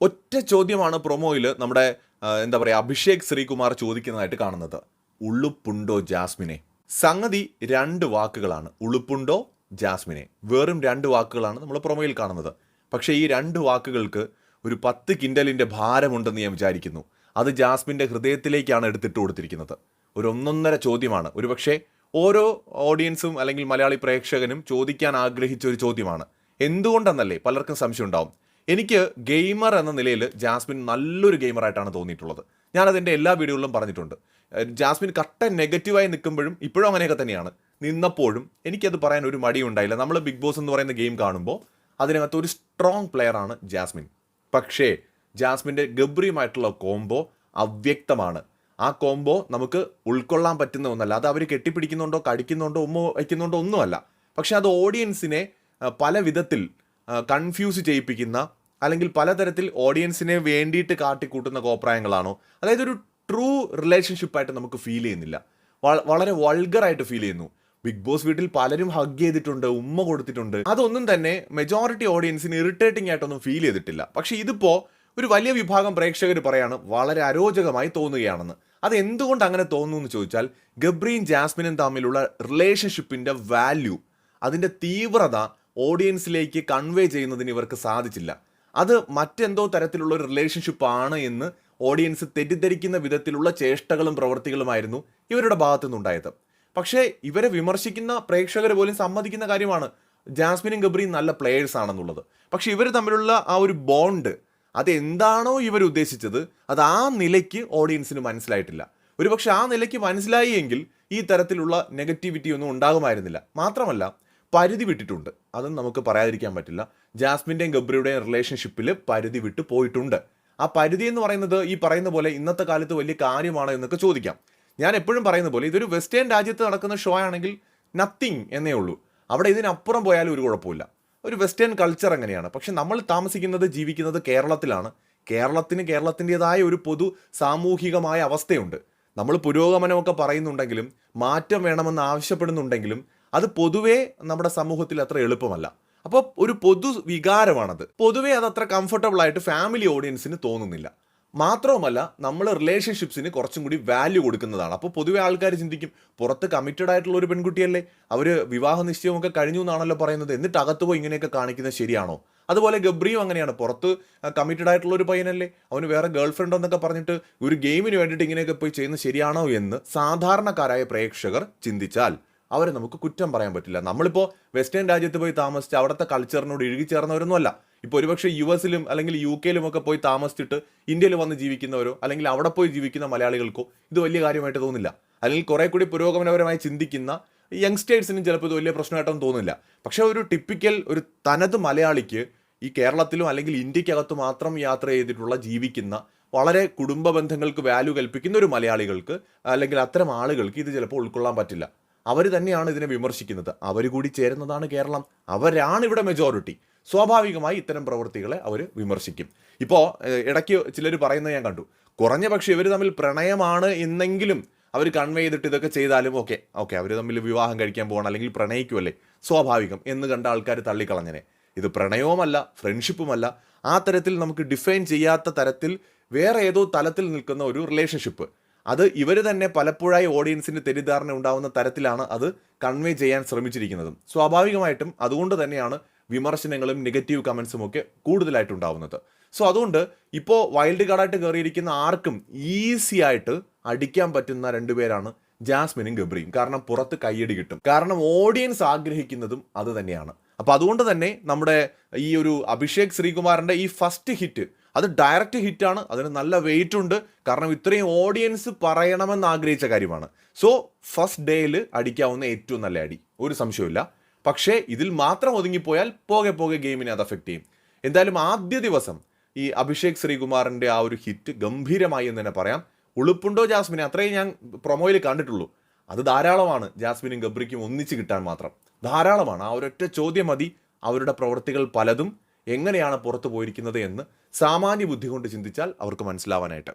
ഒറ്റ ചോദ്യമാണ് പ്രൊമോയിൽ നമ്മുടെ എന്താ പറയുക അഭിഷേക് ശ്രീകുമാർ ചോദിക്കുന്നതായിട്ട് കാണുന്നത്. ഉളുപ്പുണ്ടോ ജാസ്മിനെ? സംഗതി രണ്ട് വാക്കുകളാണ്, ഉളുപ്പുണ്ടോ ജാസ്മിനെ. വെറും രണ്ട് വാക്കുകളാണ് നമ്മൾ പ്രൊമോയിൽ കാണുന്നത്. പക്ഷേ ഈ രണ്ട് വാക്കുകൾക്ക് ഒരു 10 കിൻഡലിൻ്റെ ഭാരമുണ്ടെന്ന് ഞാൻ വിചാരിക്കുന്നു. അത് ജാസ്മിൻ്റെ ഹൃദയത്തിലേക്കാണ് എടുത്തിട്ട് കൊടുത്തിരിക്കുന്നത്. ഒരു ഒന്നൊന്നര ചോദ്യമാണ്. ഒരുപക്ഷെ ഓരോ ഓഡിയൻസും അല്ലെങ്കിൽ മലയാളി പ്രേക്ഷകനും ചോദിക്കാൻ ആഗ്രഹിച്ച ഒരു ചോദ്യമാണ്. എന്തുകൊണ്ടെന്നല്ലേ പലർക്കും സംശയം ഉണ്ടാവും. എനിക്ക് ഗെയിമർ എന്ന നിലയിൽ ജാസ്മിൻ നല്ലൊരു ഗെയിമറായിട്ടാണ് തോന്നിയിട്ടുള്ളത്. ഞാനതിൻ്റെ എല്ലാ വീഡിയോകളിലും പറഞ്ഞിട്ടുണ്ട്. ജാസ്മിൻ കട്ട നെഗറ്റീവായി നിൽക്കുമ്പോഴും ഇപ്പോഴും അങ്ങനെയൊക്കെ തന്നെയാണ് നിന്നപ്പോഴും എനിക്കത് പറയാൻ ഒരു മടിയുണ്ടായില്ല. നമ്മൾ ബിഗ് ബോസ് എന്ന് പറയുന്ന ഗെയിം കാണുമ്പോൾ അതിനകത്ത് ഒരു സ്ട്രോങ് പ്ലെയറാണ് ജാസ്മിൻ. പക്ഷേ ജാസ്മിൻ്റെ ഗബ്രിയുമായിട്ടുള്ള കോംബോ അവ്യക്തമാണ്. ആ കോംബോ നമുക്ക് ഉൾക്കൊള്ളാൻ പറ്റുന്ന ഒന്നല്ല. അത് അവർ കെട്ടിപ്പിടിക്കുന്നുണ്ടോ കടിക്കുന്നുണ്ടോ ഉമ്മ വയ്ക്കുന്നുണ്ടോ ഒന്നുമല്ല. പക്ഷെ അത് ഓഡിയൻസിനെ പല വിധത്തിൽ കൺഫ്യൂസ് ചെയ്യിപ്പിക്കുന്ന അല്ലെങ്കിൽ പലതരത്തിൽ ഓഡിയൻസിനെ വേണ്ടിയിട്ട് കാട്ടിക്കൂട്ടുന്ന കോപ്രായങ്ങളാണോ, അതായത് ഒരു ട്രൂ റിലേഷൻഷിപ്പായിട്ട് നമുക്ക് ഫീൽ ചെയ്യുന്നില്ല. വളരെ വൾഗറായിട്ട് ഫീൽ ചെയ്യുന്നു. ബിഗ് ബോസ് വീട്ടിൽ പലരും ഹഗ് ചെയ്തിട്ടുണ്ട്, ഉമ്മ കൊടുത്തിട്ടുണ്ട്. അതൊന്നും തന്നെ മെജോറിറ്റി ഓഡിയൻസിന് ഇറിറ്റേറ്റിംഗ് ആയിട്ടൊന്നും ഫീൽ ചെയ്തിട്ടില്ല. പക്ഷേ ഇതിപ്പോൾ ഒരു വലിയ വിഭാഗം പ്രേക്ഷകർ പറയാണ് വളരെ അരോചകമായി തോന്നുകയാണെന്ന്. അത് എന്തുകൊണ്ട് അങ്ങനെ തോന്നുന്നു എന്ന് ചോദിച്ചാൽ, ഗബ്രിയും ജാസ്മിനും തമ്മിലുള്ള റിലേഷൻഷിപ്പിൻ്റെ വാല്യൂ, അതിൻ്റെ തീവ്രത ഓഡിയൻസിലേക്ക് കൺവേ ചെയ്യുന്നതിന് ഇവർക്ക് സാധിച്ചില്ല. അത് മറ്റെന്തോ തരത്തിലുള്ള ഒരു റിലേഷൻഷിപ്പ് ആണ് എന്ന് ഓഡിയൻസ് തെറ്റിദ്ധരിക്കുന്ന വിധത്തിലുള്ള ചേഷ്ടകളും പ്രവൃത്തികളുമായിരുന്നു ഇവരുടെ ഭാഗത്തു നിന്നുണ്ടായത്. പക്ഷേ ഇവരെ വിമർശിക്കുന്ന പ്രേക്ഷകർ പോലും സമ്മതിക്കുന്ന കാര്യമാണ് ജാസ്മിനും ഗബ്രിയും നല്ല പ്ലേയേഴ്സ് ആണെന്നുള്ളത്. പക്ഷെ ഇവർ തമ്മിലുള്ള ആ ഒരു ബോണ്ട്, അതെന്താണോ ഇവർ ഉദ്ദേശിച്ചത് അത് ആ നിലയ്ക്ക് ഓഡിയൻസിന് മനസ്സിലായിട്ടില്ല. ഒരുപക്ഷെ ആ നിലയ്ക്ക് മനസ്സിലായി എങ്കിൽ ഈ തരത്തിലുള്ള നെഗറ്റിവിറ്റി ഒന്നും ഉണ്ടാകുമായിരുന്നില്ല. മാത്രമല്ല പരിധി വിട്ടിട്ടുണ്ട്, അതും നമുക്ക് പറയാതിരിക്കാൻ പറ്റില്ല. ജാസ്മിൻ്റെയും ഗബ്രിയുടെയും റിലേഷൻഷിപ്പിൽ പരിധി വിട്ട് പോയിട്ടുണ്ട്. ആ പരിധി എന്ന് പറയുന്നത് ഈ പറയുന്ന പോലെ ഇന്നത്തെ കാലത്ത് വലിയ കാര്യമാണോ എന്നൊക്കെ ചോദിക്കാം. ഞാൻ എപ്പോഴും പറയുന്ന പോലെ ഇതൊരു വെസ്റ്റേൺ രാജ്യത്ത് നടക്കുന്ന ഷോ ആണെങ്കിൽ നത്തിങ് എന്നേ ഉള്ളൂ. അവിടെ ഇതിനപ്പുറം പോയാലും ഒരു കുഴപ്പമില്ല. ഒരു വെസ്റ്റേൺ കൾച്ചർ അങ്ങനെയാണ്. പക്ഷെ നമ്മൾ താമസിക്കുന്നത് ജീവിക്കുന്നത് കേരളത്തിലാണ്. കേരളത്തിന് കേരളത്തിൻ്റെതായ ഒരു പൊതു സാമൂഹികമായ അവസ്ഥയുണ്ട്. നമ്മൾ പുരോഗമനമൊക്കെ പറയുന്നുണ്ടെങ്കിലും മാറ്റം വേണമെന്ന് ആവശ്യപ്പെടുന്നുണ്ടെങ്കിലും അത് പൊതുവേ നമ്മുടെ സമൂഹത്തിൽ അത്ര എളുപ്പമല്ല. അപ്പോൾ ഒരു പൊതു വികാരമാണത്. പൊതുവേ അത് അത്ര കംഫർട്ടബിൾ ആയിട്ട് ഫാമിലി ഓഡിയൻസിന് തോന്നുന്നില്ല. മാത്രവുമല്ല നമ്മൾ റിലേഷൻഷിപ്സിന് കുറച്ചും കൂടി വാല്യൂ കൊടുക്കുന്നതാണ്. അപ്പോൾ പൊതുവെ ആൾക്കാർ ചിന്തിക്കും, പുറത്ത് കമ്മിറ്റഡ് ആയിട്ടുള്ള ഒരു പെൺകുട്ടിയല്ലേ, അവർ വിവാഹ നിശ്ചയമൊക്കെ കഴിഞ്ഞു എന്നാണല്ലോ പറയുന്നത്, എന്നിട്ട് അകത്ത് പോയി ഇങ്ങനെയൊക്കെ കാണിക്കുന്നത് ശരിയാണോ? അതുപോലെ ഗബ്രിയും അങ്ങനെയാണ്. പുറത്ത് കമ്മിറ്റഡ് ആയിട്ടുള്ള ഒരു പയ്യനല്ലേ, അവന് വേറെ ഗേൾ ഫ്രണ്ട് എന്നൊക്കെ പറഞ്ഞിട്ട് ഒരു ഗെയിമിന് വേണ്ടിയിട്ട് ഇങ്ങനെയൊക്കെ പോയി ചെയ്യുന്നത് ശരിയാണോ എന്ന് സാധാരണക്കാരായ പ്രേക്ഷകർ ചിന്തിച്ചാൽ അവരെ നമുക്ക് കുറ്റം പറയാൻ പറ്റില്ല. നമ്മളിപ്പോൾ വെസ്റ്റേൺ രാജ്യത്ത് പോയി താമസിച്ച് അവിടുത്തെ കൾച്ചറിനോട് ഇഴുകിച്ചേർന്നവരൊന്നുമല്ല. ഇപ്പോൾ ഒരുപക്ഷെ US-ലും അല്ലെങ്കിൽ UK-ലും ഒക്കെ പോയി താമസിച്ചിട്ട് ഇന്ത്യയിൽ വന്ന് ജീവിക്കുന്നവരോ അല്ലെങ്കിൽ അവിടെ പോയി ജീവിക്കുന്ന മലയാളികൾക്കോ ഇത് വലിയ കാര്യമായിട്ട് തോന്നില്ല. അല്ലെങ്കിൽ കുറെ കൂടി പുരോഗമനപരമായി ചിന്തിക്കുന്ന യങ്സ്റ്റേഴ്സിനും ചിലപ്പോൾ ഇത് വലിയ പ്രശ്നമായിട്ടൊന്നും തോന്നില്ല. പക്ഷേ ഒരു ടിപ്പിക്കൽ ഒരു തനത് മലയാളിക്ക് ഈ കേരളത്തിലും അല്ലെങ്കിൽ ഇന്ത്യക്കകത്ത് മാത്രം യാത്ര ചെയ്തിട്ടുള്ള ജീവിക്കുന്ന വളരെ കുടുംബ ബന്ധങ്ങൾക്ക് വാല്യൂ കൽപ്പിക്കുന്ന ഒരു മലയാളികൾക്ക് അല്ലെങ്കിൽ അത്തരം ആളുകൾക്ക് ഇത് ചിലപ്പോൾ ഉൾക്കൊള്ളാൻ പറ്റില്ല. അവർ തന്നെയാണ് ഇതിനെ വിമർശിക്കുന്നത്. അവർ കൂടി ചേരുന്നതാണ് കേരളം. അവരാണ് ഇവിടെ മെജോറിറ്റി. സ്വാഭാവികമായി ഇത്തരം പ്രവൃത്തികളെ അവർ വിമർശിക്കും. ഇപ്പോൾ ഇടയ്ക്ക് ചിലർ പറയുന്നത് ഞാൻ കണ്ടു, കുറഞ്ഞ പക്ഷേ ഇവർ തമ്മിൽ പ്രണയമാണ് എന്നെങ്കിലും അവർ കൺവേ ചെയ്തിട്ട് ഇതൊക്കെ ചെയ്താലും ഓക്കെ അവർ തമ്മിൽ വിവാഹം കഴിക്കാൻ പോകണം അല്ലെങ്കിൽ പ്രണയിക്കുമല്ലേ, സ്വാഭാവികം എന്ന് കണ്ട ആൾക്കാർ തള്ളിക്കളഞ്ഞനെ. ഇത് പ്രണയവുമല്ല, ഫ്രണ്ട്ഷിപ്പുമല്ല. ആ തരത്തിൽ നമുക്ക് ഡിഫൈൻ ചെയ്യാത്ത തരത്തിൽ വേറെ ഏതോ തലത്തിൽ നിൽക്കുന്ന ഒരു റിലേഷൻഷിപ്പ്. അത് ഇവർ തന്നെ പലപ്പോഴായി ഓഡിയൻസിന് തെറ്റിദ്ധാരണ ഉണ്ടാവുന്ന തരത്തിലാണ് അത് കൺവേ ചെയ്യാൻ ശ്രമിച്ചിരിക്കുന്നതും. സ്വാഭാവികമായിട്ടും അതുകൊണ്ട് തന്നെയാണ് വിമർശനങ്ങളും നെഗറ്റീവ് കമൻസും ഒക്കെ കൂടുതലായിട്ടുണ്ടാവുന്നത്. സോ അതുകൊണ്ട് ഇപ്പോൾ വൈൽഡ് കാർഡായിട്ട് കയറിയിരിക്കുന്ന ആർക്കും ഈസി ആയിട്ട് അടിക്കാൻ പറ്റുന്ന രണ്ടുപേരാണ് ജാസ്മിനും ഗബ്രിയും. കാരണം പുറത്ത് കയ്യടി കിട്ടും. കാരണം ഓഡിയൻസ് ആഗ്രഹിക്കുന്നതും അത് തന്നെയാണ്. അപ്പോൾ അതുകൊണ്ട് തന്നെ നമ്മുടെ ഈ ഒരു അഭിഷേക് ശ്രീകുമാറിൻ്റെ ഈ ഫസ്റ്റ് ഹിറ്റ് അത് ഡയറക്റ്റ് ഹിറ്റാണ്. അതിന് നല്ല വെയിറ്റ് ഉണ്ട്. കാരണം ഇത്രയും ഓഡിയൻസ് പറയണമെന്ന് ആഗ്രഹിച്ച കാര്യമാണ്. സോ ഫസ്റ്റ് ഡേയിൽ അടിക്കാവുന്ന ഏറ്റവും നല്ല അടി, ഒരു സംശയമില്ല. പക്ഷേ ഇതിൽ മാത്രം ഒതുങ്ങിപ്പോയാൽ പോകെ പോകെ ഗെയിമിനെ അത് അഫക്റ്റ് ചെയ്യും. എന്തായാലും ആദ്യ ദിവസം ഈ അഭിഷേക് ശ്രീകുമാറിൻ്റെ ആ ഒരു ഹിറ്റ് ഗംഭീരമായി എന്ന് തന്നെ പറയാം. ഉളുപ്പുണ്ടോ ജാസ്മിനെ, അത്രയും ഞാൻ പ്രൊമോയിൽ കണ്ടിട്ടുള്ളൂ. അത് ധാരാളമാണ്. ജാസ്മിനും ഗബ്രിക്കും ഒന്നിച്ച് കിട്ടാൻ മാത്രം ധാരാളമാണ്. ആ ഒരൊറ്റ ചോദ്യം മതി അവരുടെ പ്രവൃത്തികൾ പലതും എങ്ങനെയാണ് പുറത്തു പോയിരിക്കുന്നത് എന്ന് സാമാന്യ ബുദ്ധി കൊണ്ട് ചിന്തിച്ചാൽ അവർക്ക് മനസ്സിലാവാനായിട്ട്.